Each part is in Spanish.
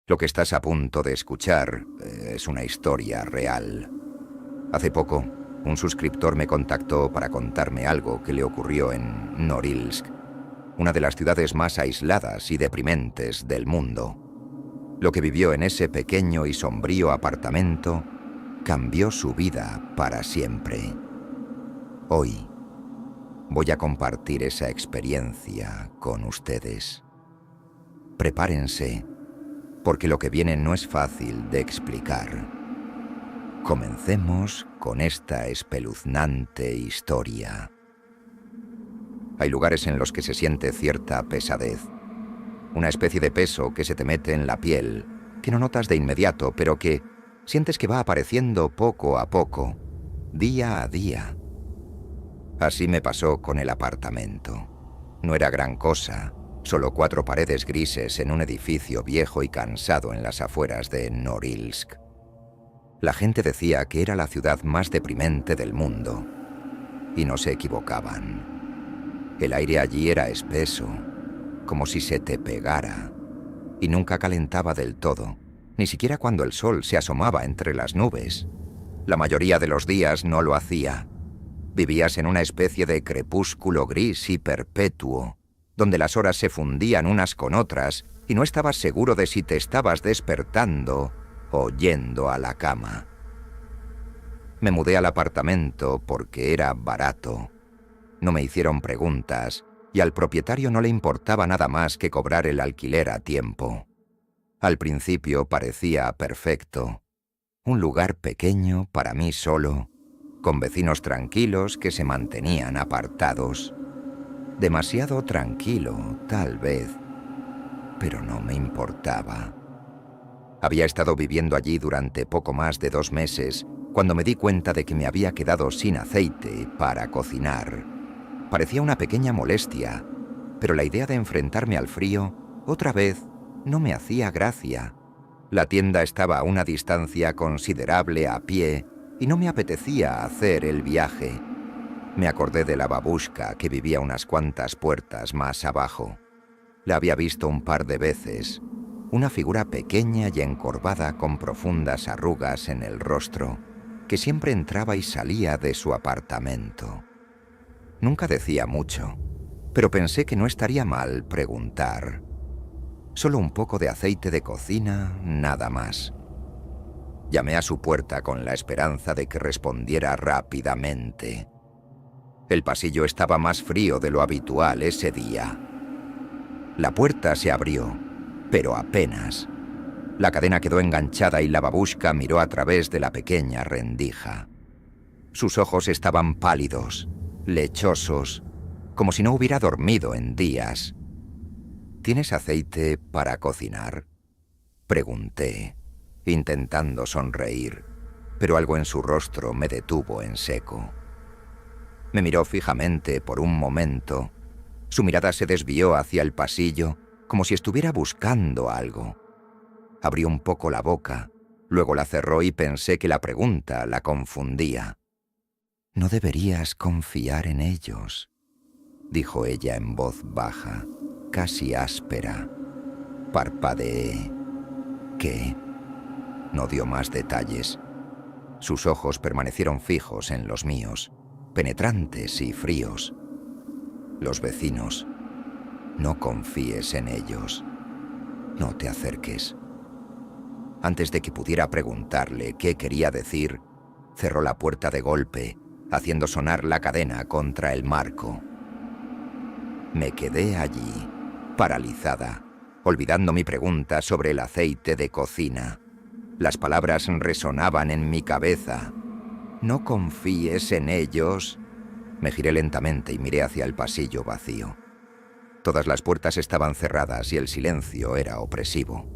Lo que estás a punto de escuchar es una historia real. Hace poco, un suscriptor me contactó para contarme algo que le ocurrió en Norilsk, una de las ciudades más aisladas y deprimentes del mundo. Lo que vivió en ese pequeño y sombrío apartamento cambió su vida para siempre. Hoy voy a compartir esa experiencia con ustedes. Prepárense, porque lo que viene no es fácil de explicar. Comencemos con esta espeluznante historia. Hay lugares en los que se siente cierta pesadez, una especie de peso que se te mete en la piel, que no notas de inmediato, pero que sientes que va apareciendo poco a poco, día a día. Así me pasó con el apartamento. No era gran cosa, solo 4 paredes grises en un edificio viejo y cansado en las afueras de Norilsk. La gente decía que era la ciudad más deprimente del mundo, y no se equivocaban. El aire allí era espeso, como si se te pegara, y nunca calentaba del todo, ni siquiera cuando el sol se asomaba entre las nubes. La mayoría de los días no lo hacía. Vivías en una especie de crepúsculo gris y perpetuo, donde las horas se fundían unas con otras y no estabas seguro de si te estabas despertando o yendo a la cama. Me mudé al apartamento porque era barato. No me hicieron preguntas y al propietario no le importaba nada más que cobrar el alquiler a tiempo. Al principio parecía perfecto. Un lugar pequeño para mí solo, con vecinos tranquilos que se mantenían apartados. Demasiado tranquilo, tal vez, pero no me importaba. Había estado viviendo allí durante poco más de 2 meses cuando me di cuenta de que me había quedado sin aceite para cocinar. Parecía una pequeña molestia, pero la idea de enfrentarme al frío, otra vez, no me hacía gracia. La tienda estaba a una distancia considerable a pie y no me apetecía hacer el viaje. Me acordé de la babushka que vivía unas cuantas puertas más abajo. La había visto un par de veces, una figura pequeña y encorvada con profundas arrugas en el rostro, que siempre entraba y salía de su apartamento. Nunca decía mucho, pero pensé que no estaría mal preguntar. Solo un poco de aceite de cocina, nada más. Llamé a su puerta con la esperanza de que respondiera rápidamente. El pasillo estaba más frío de lo habitual ese día. La puerta se abrió, pero apenas. La cadena quedó enganchada y la babushka miró a través de la pequeña rendija. Sus ojos estaban pálidos, lechosos, como si no hubiera dormido en días. ¿Tienes aceite para cocinar?, pregunté, intentando sonreír, pero algo en su rostro me detuvo en seco. Me miró fijamente por un momento. Su mirada se desvió hacia el pasillo, como si estuviera buscando algo. Abrió un poco la boca, luego la cerró y pensé que la pregunta la confundía. «No deberías confiar en ellos», dijo ella en voz baja, casi áspera. Parpadeé. ¿Qué? No dio más detalles. Sus ojos permanecieron fijos en los míos, penetrantes y fríos. Los vecinos. No confíes en ellos. No te acerques. Antes de que pudiera preguntarle qué quería decir, cerró la puerta de golpe, haciendo sonar la cadena contra el marco. Me quedé allí, paralizada, olvidando mi pregunta sobre el aceite de cocina. Las palabras resonaban en mi cabeza. «No confíes en ellos». Me giré lentamente y miré hacia el pasillo vacío. Todas las puertas estaban cerradas y el silencio era opresivo.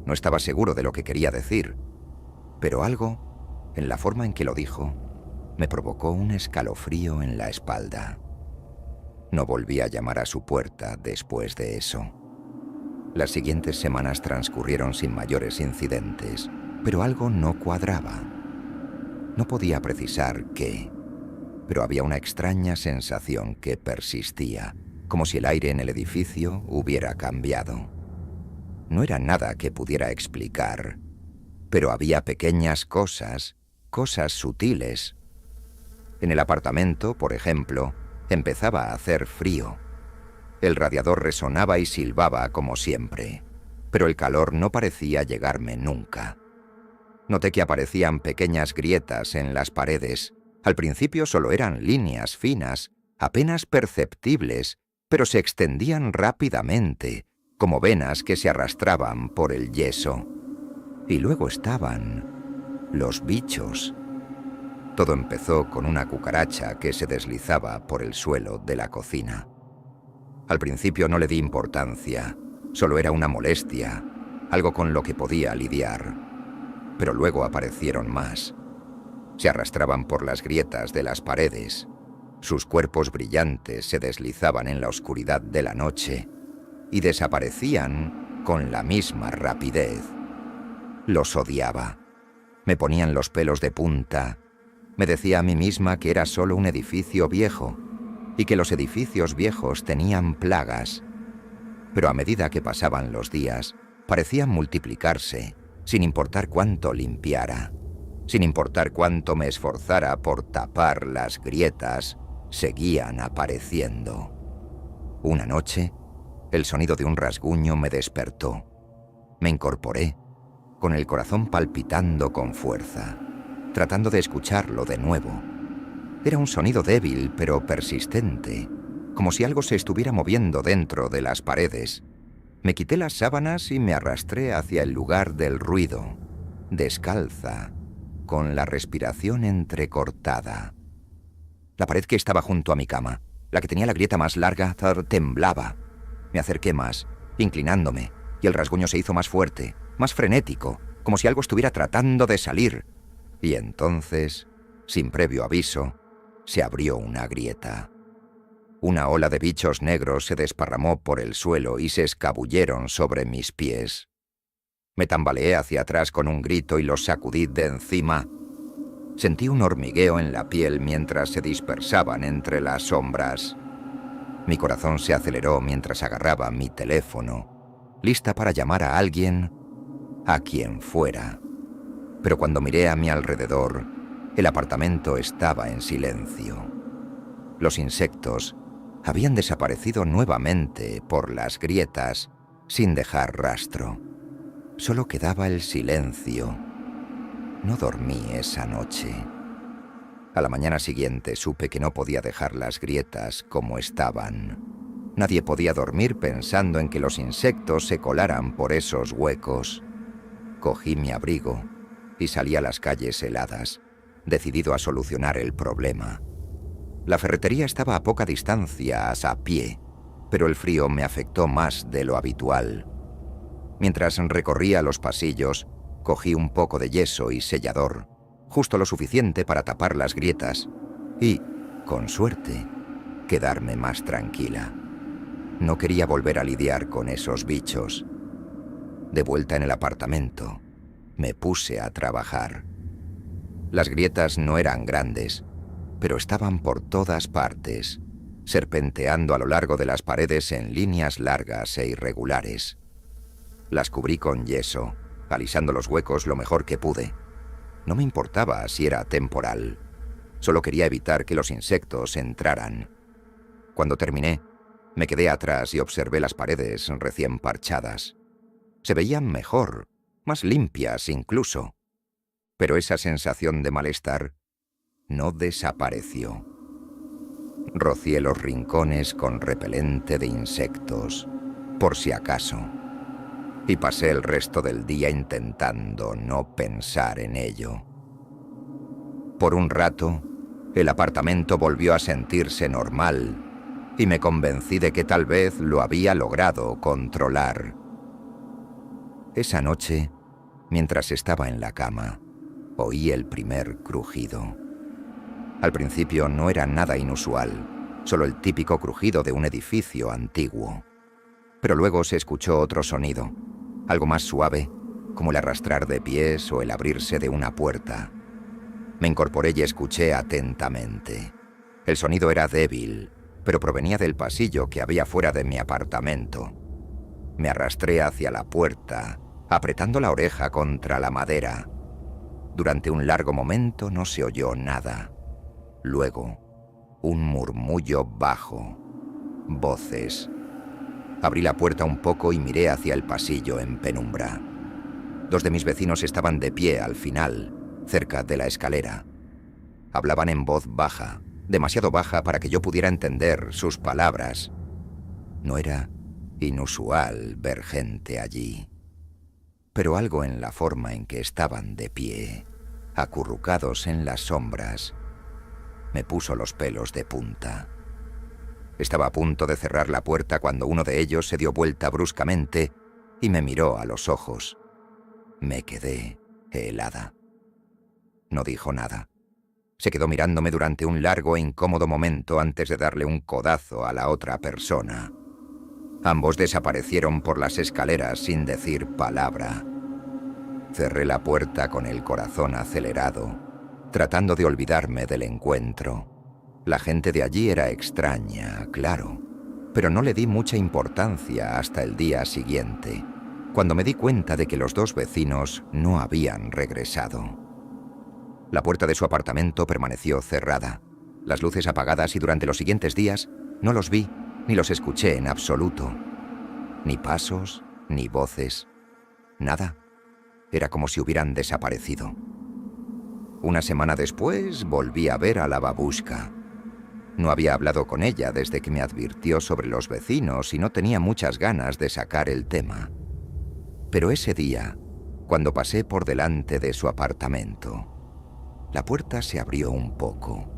No estaba seguro de lo que quería decir, pero algo, en la forma en que lo dijo, me provocó un escalofrío en la espalda. No volví a llamar a su puerta después de eso. Las siguientes semanas transcurrieron sin mayores incidentes, pero algo no cuadraba. No podía precisar qué, pero había una extraña sensación que persistía, como si el aire en el edificio hubiera cambiado. No era nada que pudiera explicar, pero había pequeñas cosas, cosas sutiles. En el apartamento, por ejemplo, empezaba a hacer frío. El radiador resonaba y silbaba como siempre, pero el calor no parecía llegarme nunca. Noté que aparecían pequeñas grietas en las paredes. Al principio solo eran líneas finas, apenas perceptibles, pero se extendían rápidamente, como venas que se arrastraban por el yeso. Y luego estaban los bichos. Todo empezó con una cucaracha que se deslizaba por el suelo de la cocina. Al principio no le di importancia, solo era una molestia, algo con lo que podía lidiar. Pero luego aparecieron más. Se arrastraban por las grietas de las paredes. Sus cuerpos brillantes se deslizaban en la oscuridad de la noche y desaparecían con la misma rapidez. Los odiaba. Me ponían los pelos de punta. Me decía a mí misma que era solo un edificio viejo y que los edificios viejos tenían plagas. Pero a medida que pasaban los días, parecían multiplicarse, sin importar cuánto limpiara, sin importar cuánto me esforzara por tapar las grietas, seguían apareciendo. Una noche, el sonido de un rasguño me despertó. Me incorporé, con el corazón palpitando con fuerza, tratando de escucharlo de nuevo. Era un sonido débil pero persistente, como si algo se estuviera moviendo dentro de las paredes. Me quité las sábanas y me arrastré hacia el lugar del ruido, descalza, con la respiración entrecortada. La pared que estaba junto a mi cama, la que tenía la grieta más larga, temblaba. Me acerqué más, inclinándome, y el rasguño se hizo más fuerte, más frenético, como si algo estuviera tratando de salir. Y entonces, sin previo aviso, se abrió una grieta. Una ola de bichos negros se desparramó por el suelo y se escabulleron sobre mis pies. Me tambaleé hacia atrás con un grito y los sacudí de encima. Sentí un hormigueo en la piel mientras se dispersaban entre las sombras. Mi corazón se aceleró mientras agarraba mi teléfono, lista para llamar a alguien, a quien fuera. Pero cuando miré a mi alrededor, el apartamento estaba en silencio. Los insectos habían desaparecido nuevamente por las grietas sin dejar rastro. Solo quedaba el silencio. No dormí esa noche. A la mañana siguiente supe que no podía dejar las grietas como estaban. Nadie podía dormir pensando en que los insectos se colaran por esos huecos. Cogí mi abrigo y salí a las calles heladas, decidido a solucionar el problema. La ferretería estaba a poca distancia a pie, pero el frío me afectó más de lo habitual. Mientras recorría los pasillos, cogí un poco de yeso y sellador, justo lo suficiente para tapar las grietas y, con suerte, quedarme más tranquila. No quería volver a lidiar con esos bichos. De vuelta en el apartamento, me puse a trabajar. Las grietas no eran grandes, pero estaban por todas partes, serpenteando a lo largo de las paredes en líneas largas e irregulares. Las cubrí con yeso, alisando los huecos lo mejor que pude. No me importaba si era temporal. Solo quería evitar que los insectos entraran. Cuando terminé, me quedé atrás y observé las paredes recién parchadas. Se veían mejor, más limpias incluso. Pero esa sensación de malestar no desapareció. Rocié los rincones con repelente de insectos, por si acaso, y pasé el resto del día intentando no pensar en ello. Por un rato, el apartamento volvió a sentirse normal y me convencí de que tal vez lo había logrado controlar. Esa noche, mientras estaba en la cama, oí el primer crujido. Al principio no era nada inusual, solo el típico crujido de un edificio antiguo. Pero luego se escuchó otro sonido, algo más suave, como el arrastrar de pies o el abrirse de una puerta. Me incorporé y escuché atentamente. El sonido era débil, pero provenía del pasillo que había fuera de mi apartamento. Me arrastré hacia la puerta, apretando la oreja contra la madera. Durante un largo momento no se oyó nada. Luego, un murmullo bajo. Voces. Abrí la puerta un poco y miré hacia el pasillo en penumbra. 2 de mis vecinos estaban de pie al final, cerca de la escalera. Hablaban en voz baja, demasiado baja para que yo pudiera entender sus palabras. No era inusual ver gente allí, pero algo en la forma en que estaban de pie, acurrucados en las sombras, me puso los pelos de punta. Estaba a punto de cerrar la puerta cuando uno de ellos se dio vuelta bruscamente y me miró a los ojos. Me quedé helada. No dijo nada. Se quedó mirándome durante un largo e incómodo momento antes de darle un codazo a la otra persona. Ambos desaparecieron por las escaleras sin decir palabra. Cerré la puerta con el corazón acelerado, tratando de olvidarme del encuentro. La gente de allí era extraña, claro, pero no le di mucha importancia hasta el día siguiente, cuando me di cuenta de que los 2 vecinos no habían regresado. La puerta de su apartamento permaneció cerrada, las luces apagadas, y durante los siguientes días no los vi ni los escuché en absoluto. Ni pasos, ni voces, nada. Era como si hubieran desaparecido. Una semana después volví a ver a la babushka. No había hablado con ella desde que me advirtió sobre los vecinos y no tenía muchas ganas de sacar el tema. Pero ese día, cuando pasé por delante de su apartamento, la puerta se abrió un poco.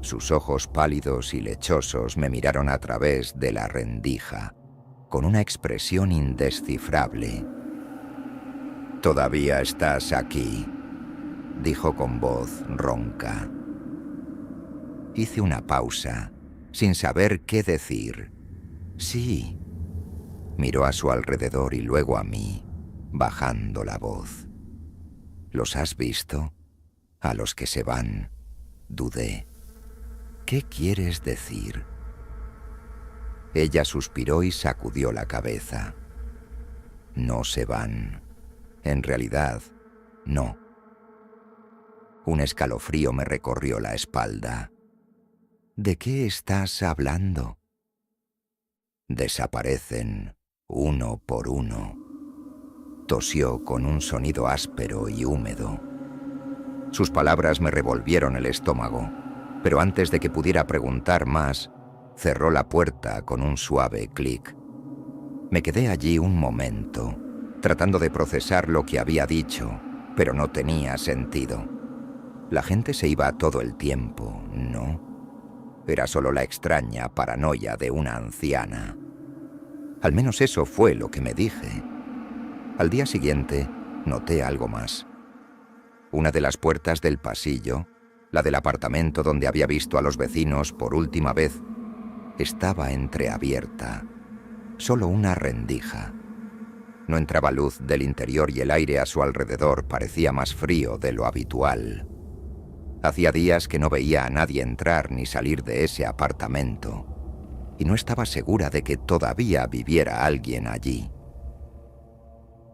Sus ojos pálidos y lechosos me miraron a través de la rendija, con una expresión indescifrable. «¿Todavía estás aquí?», dijo con voz ronca. Hice una pausa, sin saber qué decir. «Sí». Miró a su alrededor y luego a mí, bajando la voz. «¿Los has visto? A los que se van». Dudé. «¿Qué quieres decir?». Ella suspiró y sacudió la cabeza. «No se van. En realidad, no». Un escalofrío me recorrió la espalda. «¿De qué estás hablando?». «Desaparecen, uno por uno». Tosió con un sonido áspero y húmedo. Sus palabras me revolvieron el estómago, pero antes de que pudiera preguntar más, cerró la puerta con un suave clic. Me quedé allí un momento, tratando de procesar lo que había dicho, pero no tenía sentido. La gente se iba todo el tiempo, ¿no? Era solo la extraña paranoia de una anciana. Al menos eso fue lo que me dije. Al día siguiente, noté algo más. Una de las puertas del pasillo, la del apartamento donde había visto a los vecinos por última vez, estaba entreabierta. Solo una rendija. No entraba luz del interior y el aire a su alrededor parecía más frío de lo habitual. Hacía días que no veía a nadie entrar ni salir de ese apartamento, y no estaba segura de que todavía viviera alguien allí.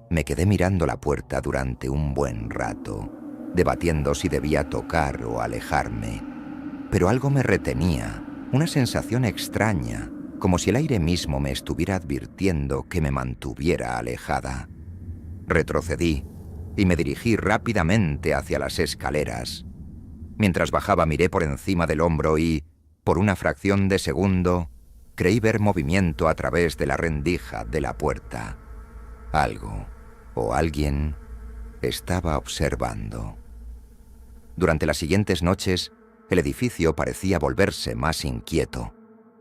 Me quedé mirando la puerta durante un buen rato, debatiendo si debía tocar o alejarme, pero algo me retenía, una sensación extraña, como si el aire mismo me estuviera advirtiendo que me mantuviera alejada. Retrocedí y me dirigí rápidamente hacia las escaleras. Mientras bajaba miré por encima del hombro y, por una fracción de segundo, creí ver movimiento a través de la rendija de la puerta. Algo o alguien estaba observando. Durante las siguientes noches, el edificio parecía volverse más inquieto.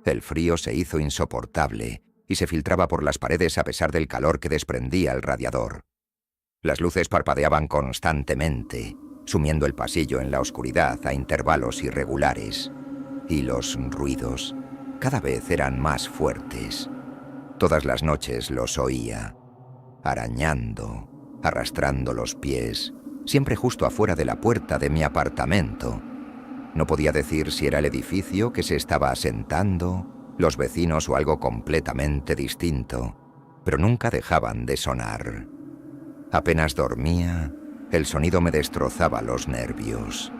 El frío se hizo insoportable y se filtraba por las paredes a pesar del calor que desprendía el radiador. Las luces parpadeaban constantemente, sumiendo el pasillo en la oscuridad a intervalos irregulares. Y los ruidos cada vez eran más fuertes. Todas las noches los oía, arañando, arrastrando los pies, siempre justo afuera de la puerta de mi apartamento. No podía decir si era el edificio que se estaba asentando, los vecinos o algo completamente distinto. pero nunca dejaban de sonar. Apenas dormía, el sonido me destrozaba los nervios.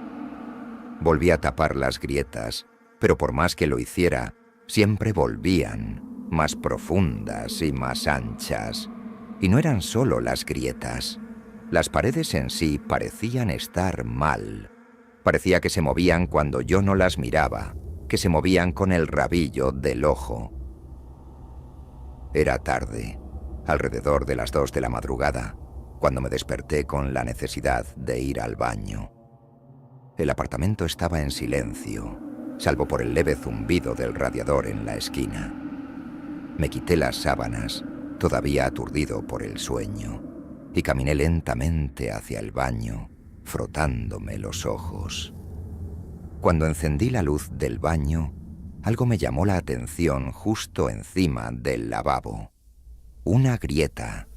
Volví a tapar las grietas, pero por más que lo hiciera, siempre volvían, más profundas y más anchas. Y no eran solo las grietas. Las paredes en sí parecían estar mal. Parecía que se movían cuando yo no las miraba, que se movían con el rabillo del ojo. Era tarde, alrededor de las 2 de la madrugada, cuando me desperté con la necesidad de ir al baño. El apartamento estaba en silencio, salvo por el leve zumbido del radiador en la esquina. Me quité las sábanas, todavía aturdido por el sueño, y caminé lentamente hacia el baño, frotándome los ojos. Cuando encendí la luz del baño, algo me llamó la atención justo encima del lavabo. Una grieta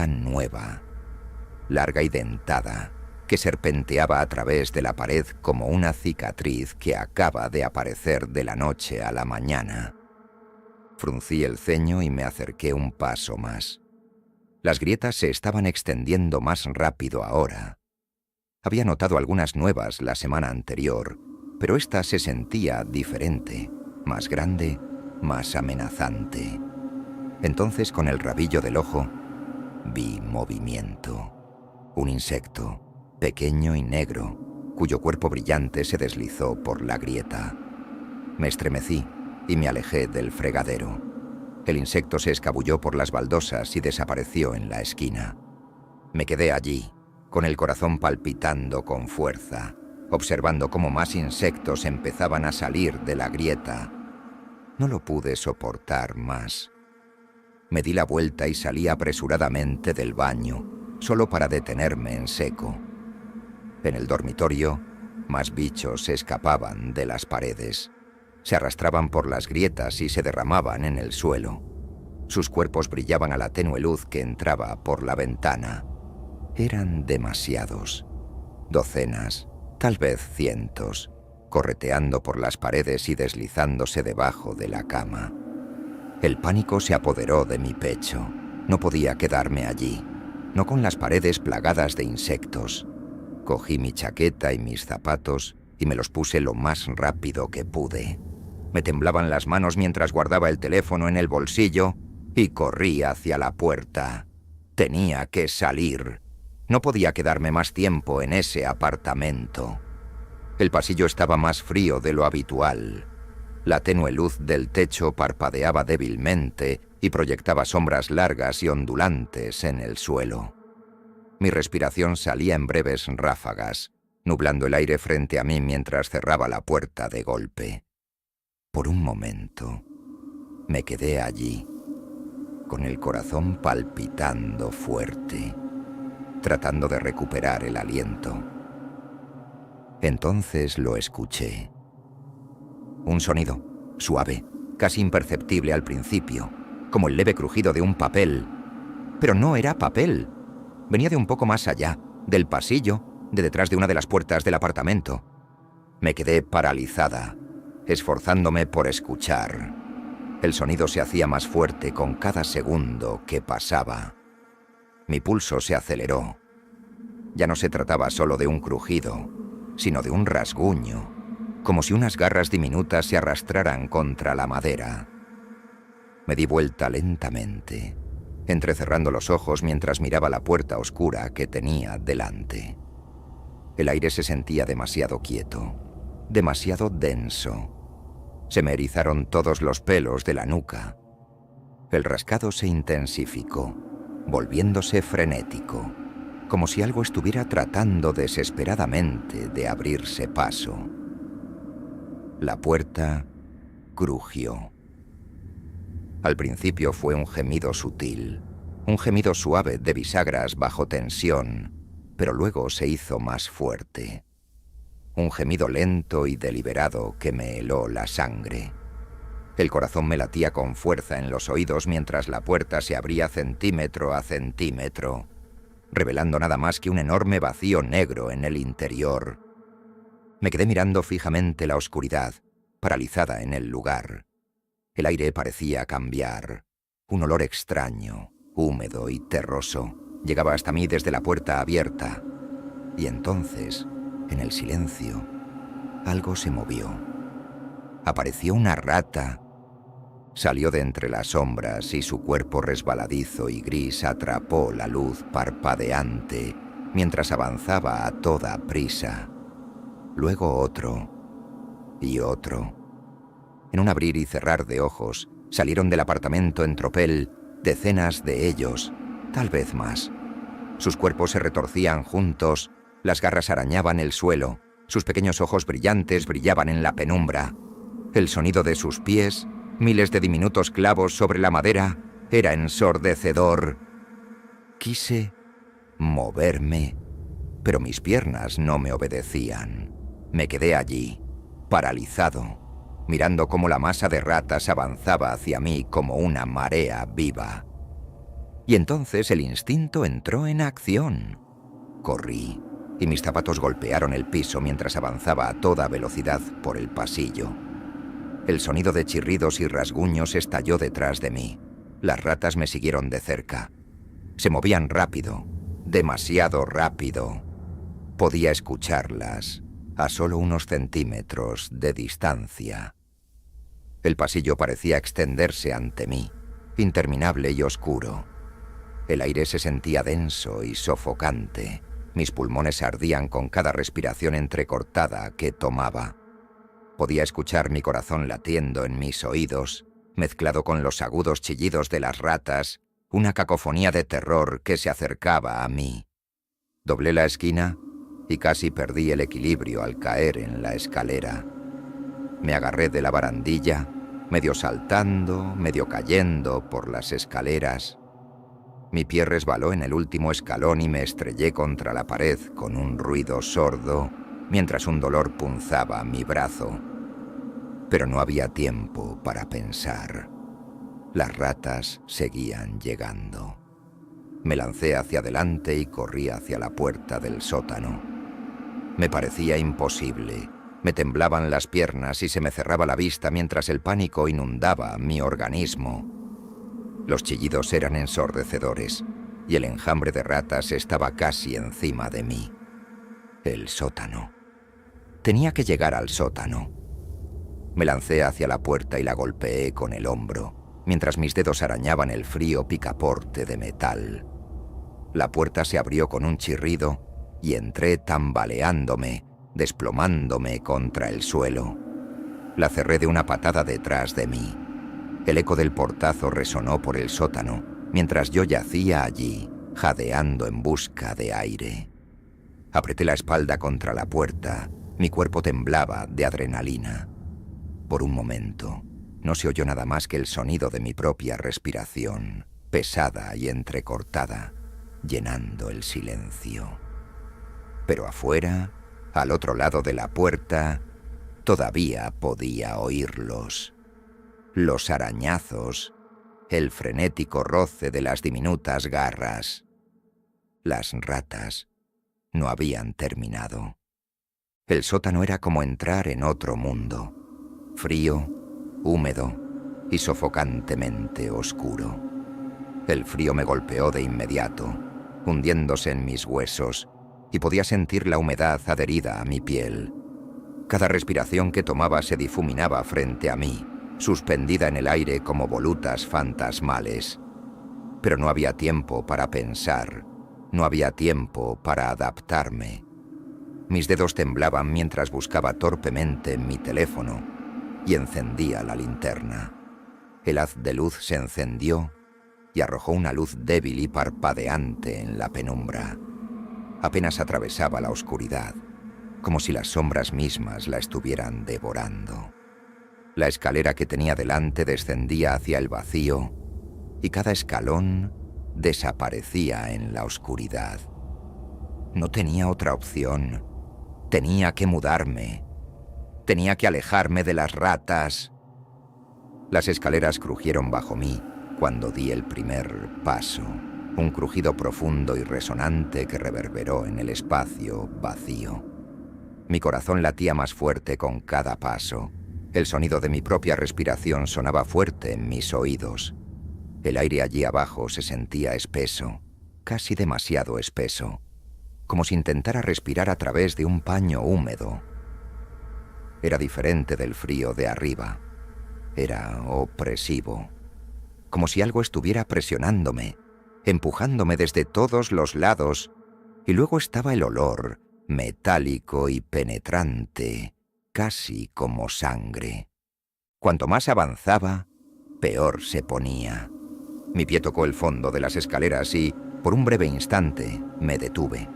nueva, larga y dentada, que serpenteaba a través de la pared como una cicatriz que acaba de aparecer de la noche a la mañana. Fruncí el ceño y me acerqué un paso más. Las grietas se estaban extendiendo más rápido ahora. Había notado algunas nuevas la semana anterior, pero esta se sentía diferente, más grande, más amenazante. Entonces, con el rabillo del ojo, vi movimiento. Un insecto, pequeño y negro, cuyo cuerpo brillante se deslizó por la grieta. Me estremecí y me alejé del fregadero. El insecto se escabulló por las baldosas y desapareció en la esquina. Me quedé allí, con el corazón palpitando con fuerza, observando cómo más insectos empezaban a salir de la grieta. No lo pude soportar más. Me di la vuelta y salí apresuradamente del baño, solo para detenerme en seco. En el dormitorio, más bichos se escapaban de las paredes. Se arrastraban por las grietas y se derramaban en el suelo. Sus cuerpos brillaban a la tenue luz que entraba por la ventana. Eran demasiados. Docenas, tal vez cientos, correteando por las paredes y deslizándose debajo de la cama. El pánico se apoderó de mi pecho. No podía quedarme allí, no con las paredes plagadas de insectos. Cogí mi chaqueta y mis zapatos y me los puse lo más rápido que pude. Me temblaban las manos mientras guardaba el teléfono en el bolsillo y corrí hacia la puerta. Tenía que salir. No podía quedarme más tiempo en ese apartamento. El pasillo estaba más frío de lo habitual. La tenue luz del techo parpadeaba débilmente y proyectaba sombras largas y ondulantes en el suelo. Mi respiración salía en breves ráfagas, nublando el aire frente a mí mientras cerraba la puerta de golpe. Por un momento, me quedé allí, con el corazón palpitando fuerte, tratando de recuperar el aliento. Entonces lo escuché. Un sonido, suave, casi imperceptible al principio, como el leve crujido de un papel. Pero no era papel. Venía de un poco más allá, del pasillo, de detrás de una de las puertas del apartamento. Me quedé paralizada, esforzándome por escuchar. El sonido se hacía más fuerte con cada segundo que pasaba. Mi pulso se aceleró. Ya no se trataba solo de un crujido, sino de un rasguño, como si unas garras diminutas se arrastraran contra la madera. Me di vuelta lentamente, entrecerrando los ojos mientras miraba la puerta oscura que tenía delante. El aire se sentía demasiado quieto, demasiado denso. Se me erizaron todos los pelos de la nuca. El rascado se intensificó, volviéndose frenético, como si algo estuviera tratando desesperadamente de abrirse paso. La puerta crujió. Al principio fue un gemido sutil, un gemido suave de bisagras bajo tensión, pero luego se hizo más fuerte. Un gemido lento y deliberado que me heló la sangre. El corazón me latía con fuerza en los oídos mientras la puerta se abría centímetro a centímetro, revelando nada más que un enorme vacío negro en el interior. Me quedé mirando fijamente la oscuridad, paralizada en el lugar. El aire parecía cambiar. Un olor extraño, húmedo y terroso, llegaba hasta mí desde la puerta abierta. Y entonces, en el silencio, algo se movió. Apareció una rata. Salió de entre las sombras y su cuerpo resbaladizo y gris atrapó la luz parpadeante mientras avanzaba a toda prisa. Luego otro y otro. En un abrir y cerrar de ojos, salieron del apartamento en tropel decenas de ellos, tal vez más. Sus cuerpos se retorcían juntos, las garras arañaban el suelo, sus pequeños ojos brillantes brillaban en la penumbra. El sonido de sus pies, miles de diminutos clavos sobre la madera, era ensordecedor. Quise moverme, pero mis piernas no me obedecían. Me quedé allí, paralizado, mirando cómo la masa de ratas avanzaba hacia mí como una marea viva. Y entonces el instinto entró en acción. Corrí, y mis zapatos golpearon el piso mientras avanzaba a toda velocidad por el pasillo. El sonido de chirridos y rasguños estalló detrás de mí. Las ratas me siguieron de cerca. Se movían rápido, demasiado rápido. Podía escucharlas a solo unos centímetros de distancia. El pasillo parecía extenderse ante mí, interminable y oscuro. El aire se sentía denso y sofocante. Mis pulmones ardían con cada respiración entrecortada que tomaba. Podía escuchar mi corazón latiendo en mis oídos, mezclado con los agudos chillidos de las ratas, una cacofonía de terror que se acercaba a mí. Doblé la esquina y casi perdí el equilibrio al caer en la escalera. Me agarré de la barandilla, medio saltando, medio cayendo por las escaleras. Mi pie resbaló en el último escalón y me estrellé contra la pared con un ruido sordo, mientras un dolor punzaba mi brazo. Pero no había tiempo para pensar. Las ratas seguían llegando. Me lancé hacia adelante y corrí hacia la puerta del sótano. Me parecía imposible. Me temblaban las piernas y se me cerraba la vista mientras el pánico inundaba mi organismo. Los chillidos eran ensordecedores y el enjambre de ratas estaba casi encima de mí. El sótano. Tenía que llegar al sótano. Me lancé hacia la puerta y la golpeé con el hombro, mientras mis dedos arañaban el frío picaporte de metal. La puerta se abrió con un chirrido y entré tambaleándome, desplomándome contra el suelo. La cerré de una patada detrás de mí. El eco del portazo resonó por el sótano, mientras yo yacía allí, jadeando en busca de aire. Apreté la espalda contra la puerta, mi cuerpo temblaba de adrenalina. Por un momento, no se oyó nada más que el sonido de mi propia respiración, pesada y entrecortada, llenando el silencio. Pero afuera, al otro lado de la puerta, todavía podía oírlos. Los arañazos, el frenético roce de las diminutas garras. Las ratas no habían terminado. El sótano era como entrar en otro mundo, frío, húmedo y sofocantemente oscuro. El frío me golpeó de inmediato, hundiéndose en mis huesos, y podía sentir la humedad adherida a mi piel. Cada respiración que tomaba se difuminaba frente a mí, suspendida en el aire como volutas fantasmales. Pero no había tiempo para pensar, no había tiempo para adaptarme. Mis dedos temblaban mientras buscaba torpemente mi teléfono y encendía la linterna. El haz de luz se encendió y arrojó una luz débil y parpadeante en la penumbra. Apenas atravesaba la oscuridad, como si las sombras mismas la estuvieran devorando. La escalera que tenía delante descendía hacia el vacío y cada escalón desaparecía en la oscuridad. No tenía otra opción. Tenía que mudarme. Tenía que alejarme de las ratas. Las escaleras crujieron bajo mí cuando di el primer paso, un crujido profundo y resonante que reverberó en el espacio vacío. Mi corazón latía más fuerte con cada paso. El sonido de mi propia respiración sonaba fuerte en mis oídos. El aire allí abajo se sentía espeso, casi demasiado espeso, como si intentara respirar a través de un paño húmedo. Era diferente del frío de arriba. Era opresivo, como si algo estuviera presionándome, empujándome desde todos los lados, y luego estaba el olor, metálico y penetrante, casi como sangre. Cuanto más avanzaba, peor se ponía. Mi pie tocó el fondo de las escaleras y, por un breve instante, me detuve.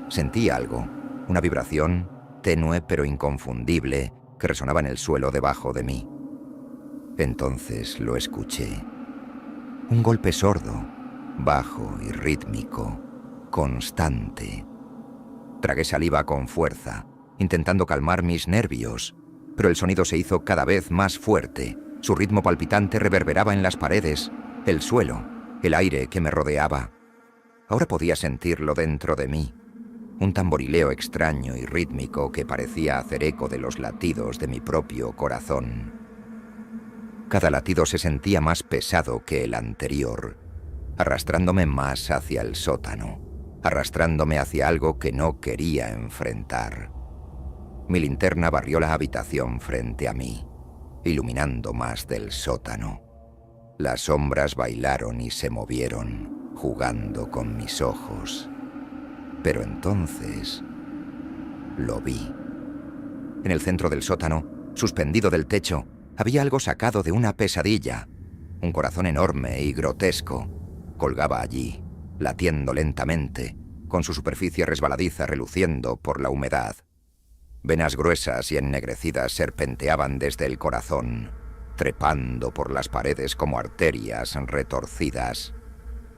Sentí algo, una vibración, tenue pero inconfundible, que resonaba en el suelo debajo de mí. Entonces lo escuché. Un golpe sordo, bajo y rítmico, constante. Tragué saliva con fuerza, intentando calmar mis nervios, pero el sonido se hizo cada vez más fuerte. Su ritmo palpitante reverberaba en las paredes, el suelo, el aire que me rodeaba. Ahora podía sentirlo dentro de mí, un tamborileo extraño y rítmico que parecía hacer eco de los latidos de mi propio corazón. Cada latido se sentía más pesado que el anterior, arrastrándome más hacia el sótano, arrastrándome hacia algo que no quería enfrentar. Mi linterna barrió la habitación frente a mí, iluminando más del sótano. Las sombras bailaron y se movieron, jugando con mis ojos. Pero entonces lo vi. En el centro del sótano, suspendido del techo, había algo sacado de una pesadilla. Un corazón enorme y grotesco colgaba allí, latiendo lentamente, con su superficie resbaladiza reluciendo por la humedad. Venas gruesas y ennegrecidas serpenteaban desde el corazón, trepando por las paredes como arterias retorcidas.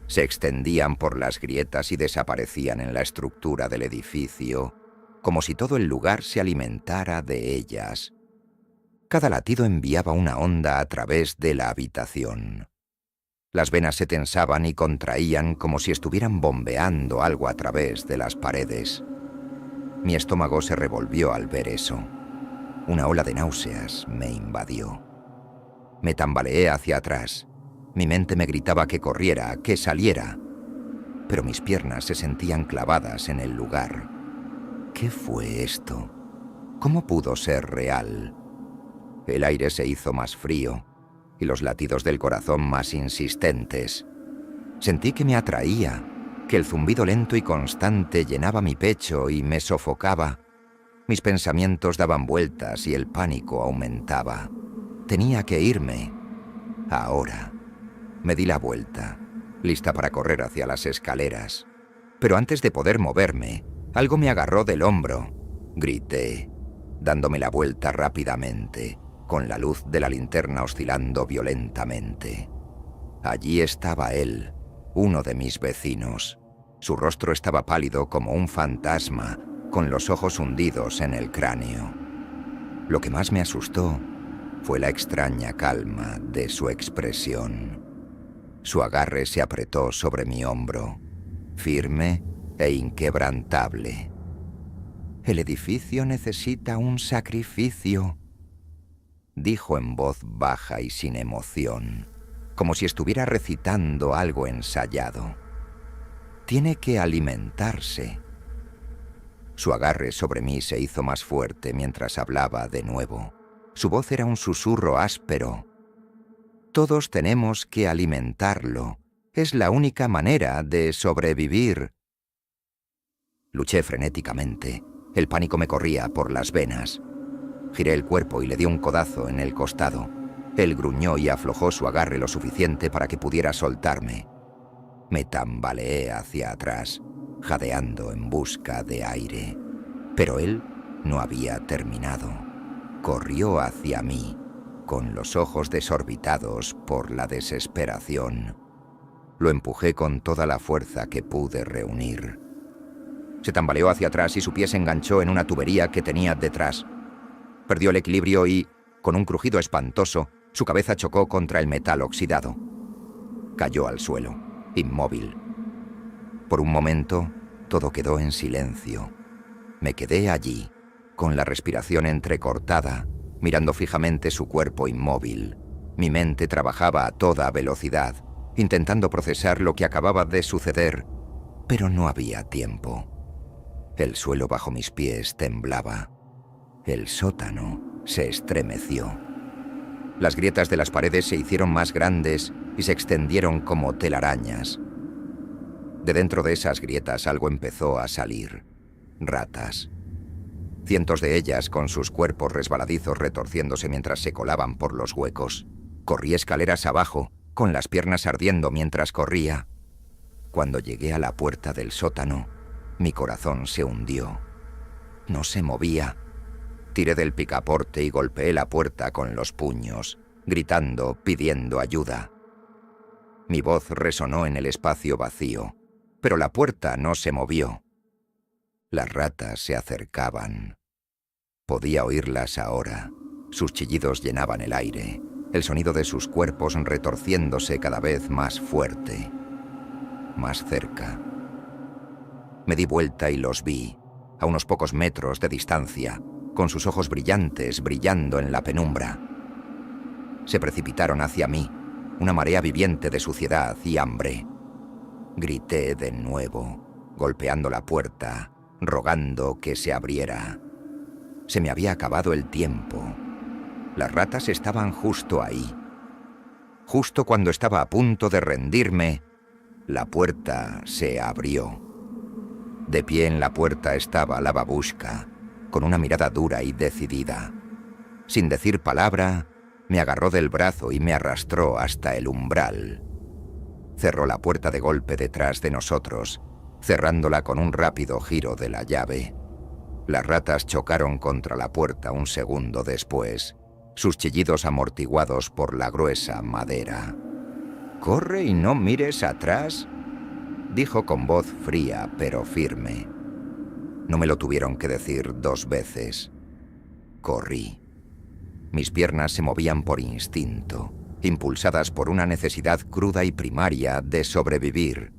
Se extendían por las grietas y desaparecían en la estructura del edificio, como si todo el lugar se alimentara de ellas. Cada latido enviaba una onda a través de la habitación. Las venas se tensaban y contraían como si estuvieran bombeando algo a través de las paredes. Mi estómago se revolvió al ver eso. Una ola de náuseas me invadió. Me tambaleé hacia atrás. Mi mente me gritaba que corriera, que saliera. Pero mis piernas se sentían clavadas en el lugar. ¿Qué fue esto? ¿Cómo pudo ser real? El aire se hizo más frío y los latidos del corazón más insistentes. Sentí que me atraía, que el zumbido lento y constante llenaba mi pecho y me sofocaba. Mis pensamientos daban vueltas y el pánico aumentaba. Tenía que irme. Ahora. Me di la vuelta, lista para correr hacia las escaleras. Pero antes de poder moverme, algo me agarró del hombro. Grité, dándome la vuelta rápidamente, con la luz de la linterna oscilando violentamente. Allí estaba él, uno de mis vecinos. Su rostro estaba pálido como un fantasma, con los ojos hundidos en el cráneo. Lo que más me asustó fue la extraña calma de su expresión. Su agarre se apretó sobre mi hombro, firme e inquebrantable. «El edificio necesita un sacrificio», dijo en voz baja y sin emoción, como si estuviera recitando algo ensayado. «Tiene que alimentarse». Su agarre sobre mí se hizo más fuerte mientras hablaba de nuevo. Su voz era un susurro áspero. «Todos tenemos que alimentarlo. Es la única manera de sobrevivir». Luché frenéticamente. El pánico me corría por las venas. Giré el cuerpo y le di un codazo en el costado. Él gruñó y aflojó su agarre lo suficiente para que pudiera soltarme. Me tambaleé hacia atrás, jadeando en busca de aire. Pero él no había terminado. Corrió hacia mí, con los ojos desorbitados por la desesperación. Lo empujé con toda la fuerza que pude reunir. Se tambaleó hacia atrás y su pie se enganchó en una tubería que tenía detrás. Perdió el equilibrio y, con un crujido espantoso, su cabeza chocó contra el metal oxidado. Cayó al suelo, inmóvil. Por un momento, todo quedó en silencio. Me quedé allí, con la respiración entrecortada, mirando fijamente su cuerpo inmóvil, Mi mente trabajaba a toda velocidad, intentando procesar lo que acababa de suceder, pero no había tiempo. El suelo bajo mis pies temblaba. El sótano se estremeció. Las grietas de las paredes se hicieron más grandes y se extendieron como telarañas. De dentro de esas grietas algo empezó a salir. Ratas. Cientos de ellas con sus cuerpos resbaladizos retorciéndose mientras se colaban por los huecos. Corrí escaleras abajo, con las piernas ardiendo mientras corría. Cuando llegué a la puerta del sótano, mi corazón se hundió. No se movía. Tiré del picaporte y golpeé la puerta con los puños, gritando, pidiendo ayuda. Mi voz resonó en el espacio vacío, pero la puerta no se movió. Las ratas se acercaban. Podía oírlas ahora. Sus chillidos llenaban el aire, el sonido de sus cuerpos retorciéndose cada vez más fuerte, más cerca. Me di vuelta y los vi, a unos pocos metros de distancia, con sus ojos brillantes brillando en la penumbra. Se precipitaron hacia mí, una marea viviente de suciedad y hambre. Grité de nuevo, golpeando la puerta, rogando que se abriera. Se me había acabado el tiempo. Las ratas estaban justo ahí. Justo cuando estaba a punto de rendirme, la puerta se abrió. De pie en la puerta estaba la babushka, con una mirada dura y decidida. Sin decir palabra, me agarró del brazo y me arrastró hasta el umbral. Cerró la puerta de golpe detrás de nosotros, cerrándola con un rápido giro de la llave. Las ratas chocaron contra la puerta un segundo después, sus chillidos amortiguados por la gruesa madera. «¡Corre y no mires atrás!», dijo con voz fría pero firme. No me lo tuvieron que decir 2 veces. Corrí. Mis piernas se movían por instinto, impulsadas por una necesidad cruda y primaria de sobrevivir.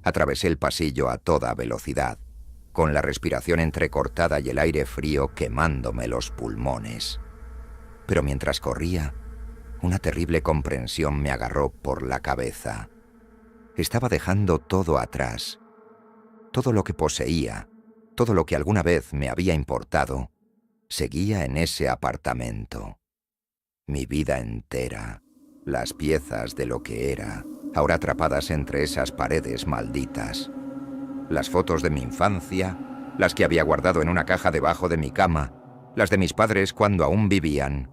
Atravesé el pasillo a toda velocidad, con la respiración entrecortada y el aire frío quemándome los pulmones. Pero mientras corría, una terrible comprensión me agarró por la cabeza. Estaba dejando todo atrás. Todo lo que poseía, todo lo que alguna vez me había importado, seguía en ese apartamento. Mi vida entera, las piezas de lo que era, ahora atrapadas entre esas paredes malditas. Las fotos de mi infancia, las que había guardado en una caja debajo de mi cama, las de mis padres cuando aún vivían,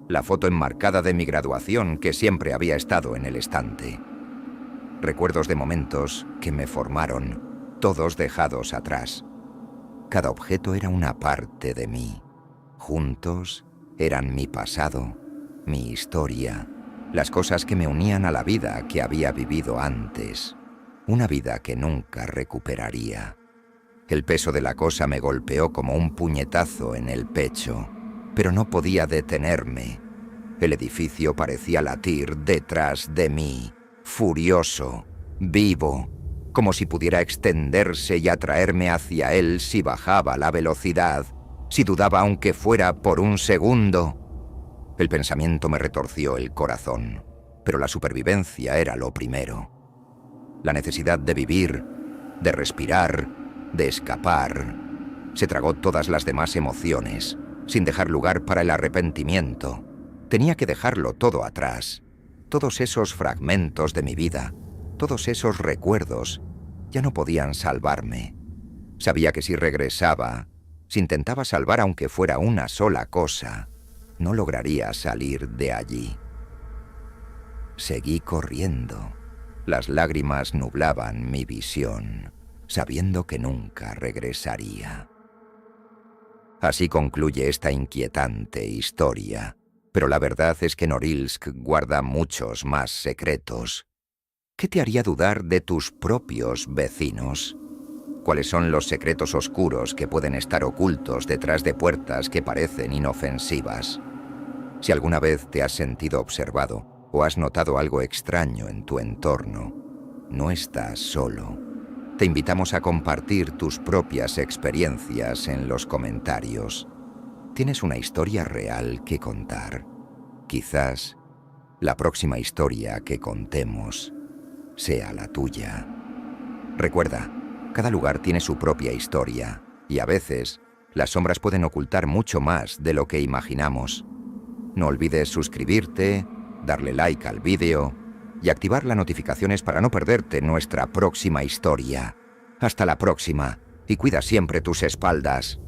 la foto enmarcada de mi graduación que siempre había estado en el estante. Recuerdos de momentos que me formaron, todos dejados atrás. Cada objeto era una parte de mí. Juntos eran mi pasado, mi historia, las cosas que me unían a la vida que había vivido antes, una vida que nunca recuperaría. El peso de la cosa me golpeó como un puñetazo en el pecho, pero no podía detenerme. El edificio parecía latir detrás de mí, furioso, vivo, como si pudiera extenderse y atraerme hacia él si bajaba la velocidad, si dudaba aunque fuera por un segundo. El pensamiento me retorció el corazón, pero la supervivencia era lo primero. La necesidad de vivir, de respirar, de escapar, se tragó todas las demás emociones, sin dejar lugar para el arrepentimiento. Tenía que dejarlo todo atrás. Todos esos fragmentos de mi vida, todos esos recuerdos, ya no podían salvarme. Sabía que si regresaba, si intentaba salvar aunque fuera una sola cosa, no lograría salir de allí. Seguí corriendo. Las lágrimas nublaban mi visión, sabiendo que nunca regresaría. Así concluye esta inquietante historia, pero la verdad es que Norilsk guarda muchos más secretos. ¿Qué te haría dudar de tus propios vecinos? ¿Cuáles son los secretos oscuros que pueden estar ocultos detrás de puertas que parecen inofensivas? Si alguna vez te has sentido observado o has notado algo extraño en tu entorno, no estás solo. Te invitamos a compartir tus propias experiencias en los comentarios. ¿Tienes una historia real que contar? Quizás la próxima historia que contemos sea la tuya. Recuerda, cada lugar tiene su propia historia, y a veces las sombras pueden ocultar mucho más de lo que imaginamos. No olvides suscribirte, darle like al vídeo y activar las notificaciones para no perderte nuestra próxima historia. Hasta la próxima, y cuida siempre tus espaldas.